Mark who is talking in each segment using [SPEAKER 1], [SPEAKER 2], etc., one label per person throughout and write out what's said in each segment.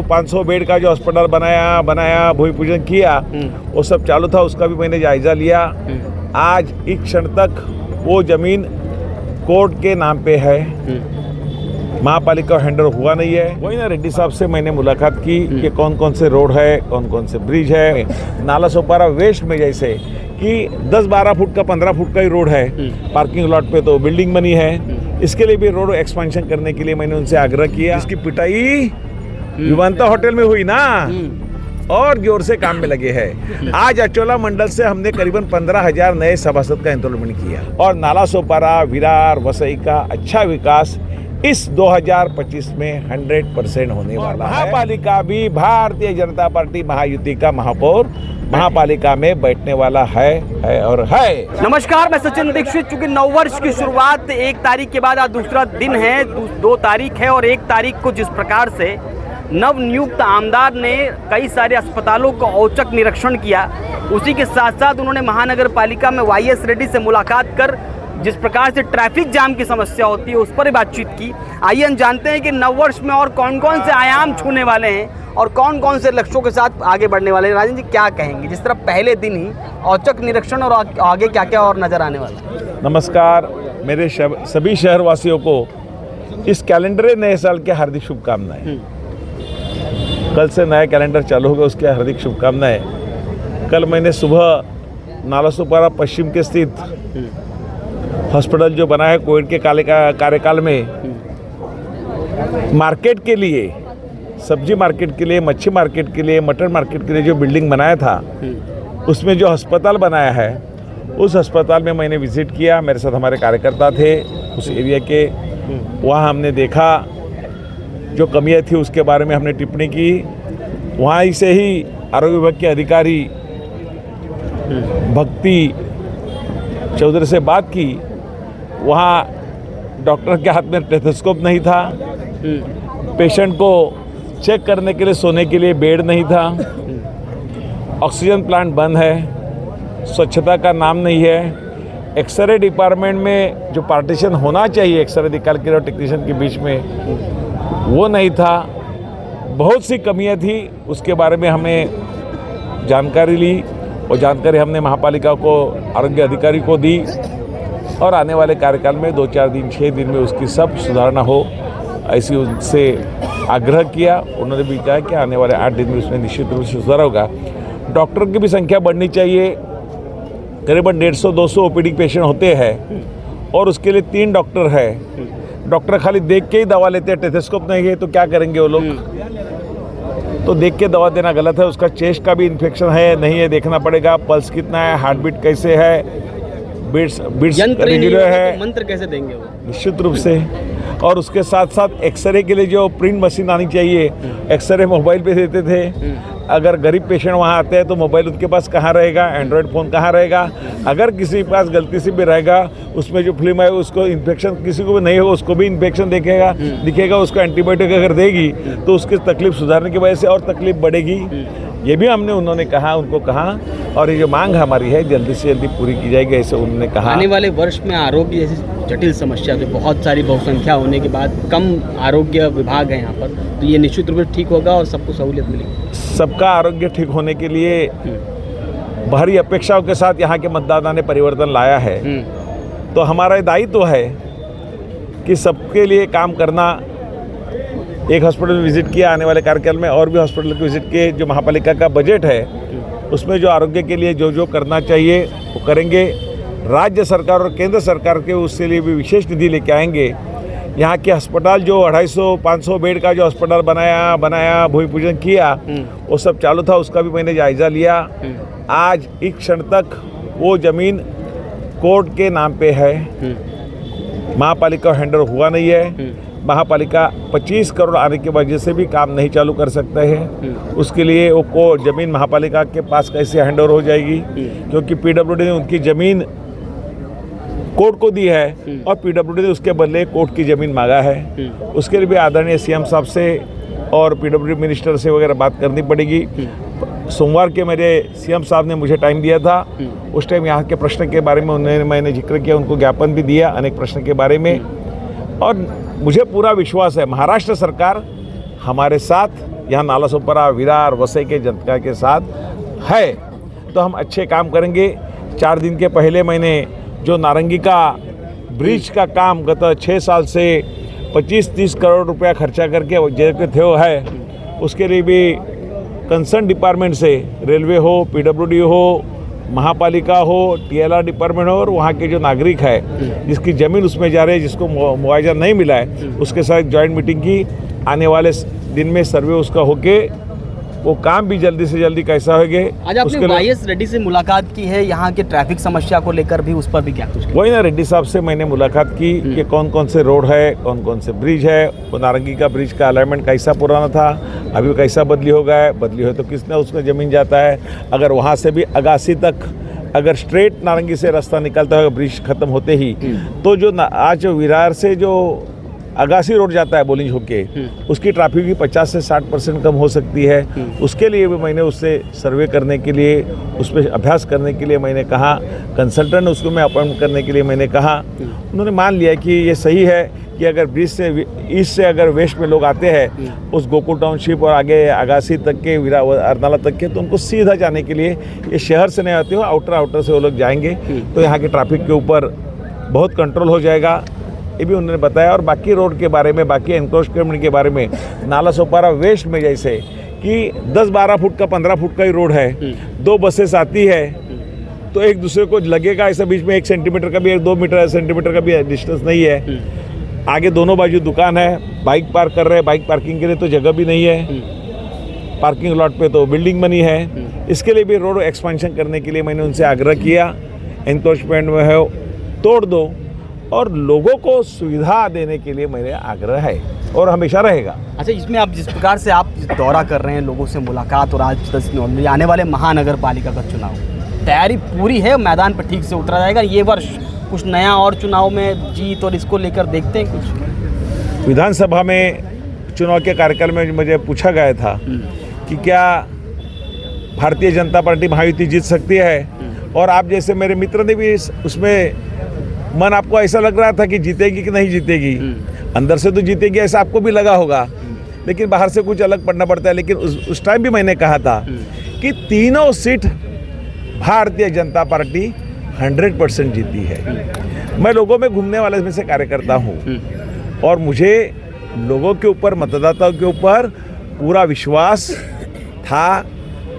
[SPEAKER 1] 500 bed का जो अस्पताल बनाया भूमि पूजन किया, वो सब चालू था, उसका भी मैंने जायजा लिया। आज एक क्षण तक वो जमीन कोर्ट के नाम पे है, महापालिका हैंडओवर हुआ नहीं है। वही ना रेड्डी साहब से मैंने मुलाकात की कि कौन कौन से रोड है, कौन कौन से ब्रिज है। नाला सोपारा वेस्ट में जैसे कि 10-12 फुट का 15 फुट का ही रोड है, पार्किंग लॉट पे तो बिल्डिंग बनी है। इसके लिए भी रोड एक्सपेंशन करने के लिए मैंने उनसे आग्रह किया। इसकी पिटाई विमानता होटल में हुई ना, और जोर से काम में लगे हैं। आज अचोला मंडल से हमने करीबन 15,000 नए सभासद का एनरोलमेंट किया और नाला सोपारा, विरार, वसई का अच्छा विकास इस 2025 में 100% होने वाला है। महापालिका भी भारतीय जनता पार्टी महायुति का महापौर महापालिका में बैठने वाला है और है।
[SPEAKER 2] नमस्कार, मैं सचिन दीक्षित। चूंकि नववर्ष की शुरुआत 1 तारीख के बाद आज दूसरा दिन है, 2 तारीख है, और 1 तारीख को जिस प्रकार से नव नियुक्त आमदार ने कई सारे अस्पतालों का औचक निरीक्षण किया, उसी के साथ साथ उन्होंने महानगर पालिका में YS रेड्डी से मुलाकात कर जिस प्रकार से ट्रैफिक जाम की समस्या होती है उस पर बातचीत की। आइए हम जानते हैं कि नववर्ष में और कौन कौन से आयाम छूने वाले हैं और कौन कौन से लक्ष्यों के साथ आगे बढ़ने वाले हैं। राजन जी, क्या कहेंगे, जिस तरह पहले दिन ही औचक निरीक्षण और आगे क्या क्या और नजर आने वाला है?
[SPEAKER 1] नमस्कार, मेरे सभी शहरवासियों को इस कैलेंडर नए साल के हार्दिक शुभकामनाएं। कल से नया कैलेंडर चालू होगा, उसके हार्दिक शुभकामनाएं। कल मैंने सुबह नाला सोपारा पश्चिम के स्थित हॉस्पिटल जो बना है कोविड के कार्यकाल में, मार्केट के लिए, सब्जी मार्केट के लिए, मच्छी मार्केट के लिए, मटन मार्केट के लिए जो बिल्डिंग बनाया था, उसमें जो अस्पताल बनाया है, उस अस्पताल में मैंने विजिट किया। मेरे साथ हमारे कार्यकर्ता थे उस एरिया के। वहाँ हमने देखा जो कमियाँ थी उसके बारे में हमने टिप्पणी की। वहाँ से ही आरोग्य विभाग के अधिकारी भक्ति चौधरी से बात की। वहाँ डॉक्टर के हाथ में स्टेथोस्कोप नहीं था, पेशेंट को चेक करने के लिए सोने के लिए बेड नहीं था, ऑक्सीजन प्लांट बंद है, स्वच्छता का नाम नहीं है, एक्सरे डिपार्टमेंट में जो पार्टीशन होना चाहिए एक्सरे निकाल के और टेक्नीशियन के बीच में, वो नहीं था। बहुत सी कमियां थी, उसके बारे में हमने जानकारी ली और जानकारी हमने महापालिका को, आरोग्य अधिकारी को दी और आने वाले कार्यकाल में 2-4 दिन 6 दिन में उसकी सब सुधारना हो, ऐसी उनसे आग्रह किया। उन्होंने भी कहा कि आने वाले 8 दिन में उसमें निश्चित रूप से सुधार होगा। डॉक्टर की भी संख्या बढ़नी चाहिए। करीबन 150-200 OPD पेशेंट होते हैं और उसके लिए 3 डॉक्टर है। डॉक्टर खाली देख के ही दवा लेते हैं, टेथोस्कोप नहीं है तो क्या करेंगे वो लोग? तो देख के दवा देना गलत है। उसका चेस्ट का भी इन्फेक्शन है नहीं है देखना पड़ेगा, पल्स कितना है, हार्ट बीट कैसे है, बीट्स रेगुलर है,
[SPEAKER 2] मंत्र कैसे देंगे वो?
[SPEAKER 1] निश्चित रूप से। और उसके साथ साथ एक्सरे के लिए जो प्रिंट मशीन आनी चाहिए, एक्सरे मोबाइल पे देते थे। अगर गरीब पेशेंट वहाँ आते हैं तो मोबाइल उनके पास कहाँ रहेगा, एंड्रॉयड फ़ोन कहाँ रहेगा? अगर किसी के पास गलती से भी रहेगा, उसमें जो फिल्म है उसको इन्फेक्शन किसी को भी नहीं होगा, उसको भी इन्फेक्शन दिखेगा, उसको एंटीबायोटिक अगर देगी तो उसकी तकलीफ सुधारने की वजह से और तकलीफ बढ़ेगी। ये भी हमने उनको कहा और ये जो मांग हमारी है जल्दी से जल्दी पूरी की जाएगी, ऐसे उन्होंने कहा।
[SPEAKER 2] आने वाले वर्ष में आरोग्य जैसी जटिल समस्या, तो बहुत सारी बहुसंख्या होने के बाद कम आरोग्य विभाग है यहाँ पर, तो ये निश्चित रूप से ठीक होगा और सबको सहूलियत मिलेगी।
[SPEAKER 1] सबका आरोग्य ठीक होने के लिए बाहरी अपेक्षाओं के साथ यहाँ के मतदाता ने परिवर्तन लाया है, तो हमारा दायित्व है कि सबके लिए काम करना। एक हॉस्पिटल विजिट किया, आने वाले कार्यकाल में और भी हॉस्पिटल की विजिट किए। जो महापालिका का बजट है उसमें जो आरोग्य के लिए जो करना चाहिए वो करेंगे। राज्य सरकार और केंद्र सरकार के उसके लिए भी विशेष निधि लेके आएंगे। यहाँ के अस्पताल जो 250-500 बेड का जो अस्पताल बनाया भूमि पूजन किया, वो सब चालू था, उसका भी मैंने जायजा लिया। आज एक क्षण तक वो जमीन कोर्ट के नाम पे है, महापालिका हैंडओवर हुआ नहीं है। महापालिका 25 करोड़ आने की वजह से भी काम नहीं चालू कर सकते हैं। उसके लिए वो जमीन महापालिका के पास कैसे हैंडओवर हो जाएगी, क्योंकि PWD ने उनकी ज़मीन कोर्ट को दी है और PWD ने उसके बदले कोर्ट की ज़मीन मांगा है। उसके लिए भी आदरणीय CM साहब से और PWD मिनिस्टर से वगैरह बात करनी पड़ेगी। सोमवार के मेरे CM साहब ने मुझे टाइम दिया था, उस टाइम यहाँ के प्रश्न के बारे में मैंने जिक्र किया, उनको ज्ञापन भी दिया अनेक प्रश्न के बारे में। और मुझे पूरा विश्वास है महाराष्ट्र सरकार हमारे साथ यहाँ नालासोपारा, विरार, वसई के जनता के साथ है। तो हम अच्छे काम करेंगे। 4 दिन के पहले मैंने जो नारंगी का ब्रिज का काम गत 6 साल से 25-30 करोड़ रुपया खर्चा करके जो थे वो है, उसके लिए भी कंसर्न डिपार्टमेंट से, रेलवे हो, पीडब्ल्यूडी हो, महापालिका हो, टीएलआर डिपार्टमेंट हो, और वहाँ के जो नागरिक है जिसकी ज़मीन उसमें जा रही है, जिसको मुआवजा नहीं मिला है, उसके साथ जॉइंट मीटिंग की। आने वाले दिन में सर्वे उसका होके वो काम भी जल्दी से जल्दी कैसा होगे।
[SPEAKER 2] आज आपने वाईएस रेड्डी से मुलाकात की है, यहाँ के ट्रैफिक समस्या को लेकर भी, उस पर भी क्या कुछ?
[SPEAKER 1] वही ना, रेड्डी साहब से मैंने मुलाकात की कि कौन कौन से रोड है, कौन कौन से ब्रिज है, वो नारंगी का ब्रिज का अलाइनमेंट कैसा पुराना था, अभी कैसा बदली हो गया है, बदली हो तो किसने उसका ज़मीन जाता है। अगर वहाँ से भी अगासी तक अगर स्ट्रेट नारंगी से रास्ता निकलता है ब्रिज खत्म होते ही, तो जो आज विरार से जो अगासी रोड जाता है बोलिंज होके, उसकी ट्रैफिक भी 50 से 60% कम हो सकती है। उसके लिए भी मैंने उससे सर्वे करने के लिए, उस पर अभ्यास करने के लिए मैंने कहा, कंसल्टेंट उसको मैं अपॉइंट करने के लिए मैंने कहा। उन्होंने मान लिया कि ये सही है कि अगर ब्रिज से ईस्ट से अगर वेस्ट में लोग आते हैं उस गोकुल टाउनशिप और आगे अगासी तक के, अरनाला तक के, तो उनको सीधा जाने के लिए, ये शहर से नहीं आते हो, आउटर से वो लोग जाएंगे, तो यहाँ के ट्रैफिक के ऊपर बहुत कंट्रोल हो जाएगा, ये भी उन्होंने बताया। और बाकी रोड के बारे में, बाकी एनक्रोचमेंट के बारे में, नालासोपारा वेस्ट में जैसे कि 10-12 फुट का 15 फुट का ही रोड है, 2 बसेस आती है तो एक दूसरे को लगेगा, ऐसा बीच में 1 सेंटीमीटर का भी, 2 सेंटीमीटर का भी डिस्टेंस नहीं है। आगे दोनों बाजू दुकान है, बाइक पार्क कर रहे हैं, बाइक पार्किंग के लिए तो जगह भी नहीं है, पार्किंग लॉट पे तो बिल्डिंग बनी है। इसके लिए भी रोड एक्सपेंशन करने के लिए मैंने उनसे आग्रह किया, एनक्रोचमेंट में है तोड़ दो, और लोगों को सुविधा देने के लिए मेरे आग्रह है और हमेशा रहेगा।
[SPEAKER 2] अच्छा, इसमें आप जिस प्रकार से आप दौरा कर रहे हैं, लोगों से मुलाकात, और आज 10 नवंबर आने वाले महानगर पालिका का चुनाव, तैयारी पूरी है, मैदान पर ठीक से उतरा जाएगा ये वर्ष? कुछ नया और चुनाव में जीत और इसको लेकर देखते हैं कुछ?
[SPEAKER 1] विधानसभा में चुनाव के कार्यक्रम में मुझे पूछा गया था कि क्या भारतीय जनता पार्टी महायुति जीत सकती है, और आप जैसे मेरे मित्र ने भी उसमें मन, आपको ऐसा लग रहा था कि जीतेगी कि नहीं जीतेगी, अंदर से तो जीतेगी ऐसा आपको भी लगा होगा, लेकिन बाहर से कुछ अलग पढ़ना पड़ता है। लेकिन उस टाइम भी मैंने कहा था कि तीनों सीट भारतीय जनता पार्टी 100% जीती है। मैं लोगों में घूमने वाले में से कार्यकर्ता हूँ, और मुझे लोगों के ऊपर, मतदाताओं के ऊपर पूरा विश्वास था,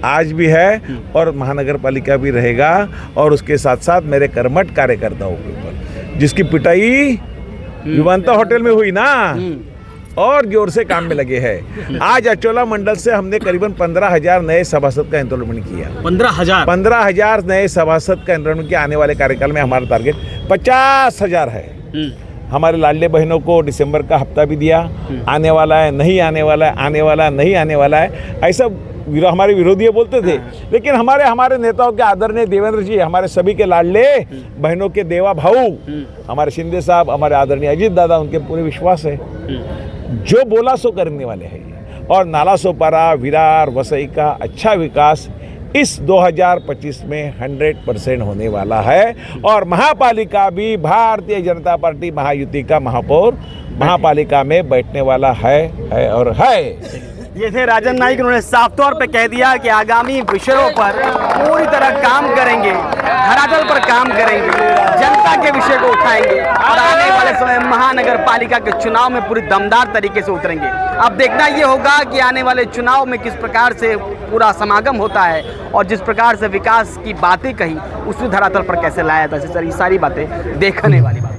[SPEAKER 1] आज भी है, और महानगर पालिका भी रहेगा। और उसके साथ साथ मेरे कर्मठ कार्यकर्ताओं के ऊपर, जिसकी पिटाई विमानता होटल में हुई ना, और जोर से काम में लगे हैं। आज अचोला मंडल से हमने करीबन 15,000 नए सभासद का एनरोलमेंट किया। 15,000 नए सभासद का एनरोलमेंट किया। आने वाले कार्यकाल में हमारा टारगेट 50,000 है। हमारे लाडले बहनों को दिसंबर का हफ्ता भी दिया, आने वाला है, नहीं आने वाला है, आने वाला है, नहीं आने वाला है, ऐसा हमारे विरोधी बोलते थे। लेकिन हमारे नेताओं के आदरणीय देवेंद्र जी, हमारे सभी के लाडले बहनों के देवा भाऊ, हमारे शिंदे साहब, हमारे आदरणीय अजीत दादा, उनके पूरे विश्वास है, जो बोला सो करने वाले हैं। और नालासोपारा, विरार, वसई का अच्छा विकास इस 2025 में 100% होने वाला है। और महापालिका भी भारतीय जनता पार्टी महायुति का महापौर महापालिका में बैठने वाला है और है।
[SPEAKER 2] ये थे राजन नाइक, उन्होंने साफ तौर पे कह दिया कि आगामी विषयों पर पूरी तरह काम करेंगे, धरातल पर काम करेंगे, जनता के विषय को उठाएंगे, और आने वाले समय महानगर पालिका के चुनाव में पूरी दमदार तरीके से उतरेंगे। अब देखना ये होगा कि आने वाले चुनाव में किस प्रकार से पूरा समागम होता है, और जिस प्रकार से विकास की बातें कही, उसी धरातल पर कैसे लाया था। ये सारी बातें देखने वाली बात।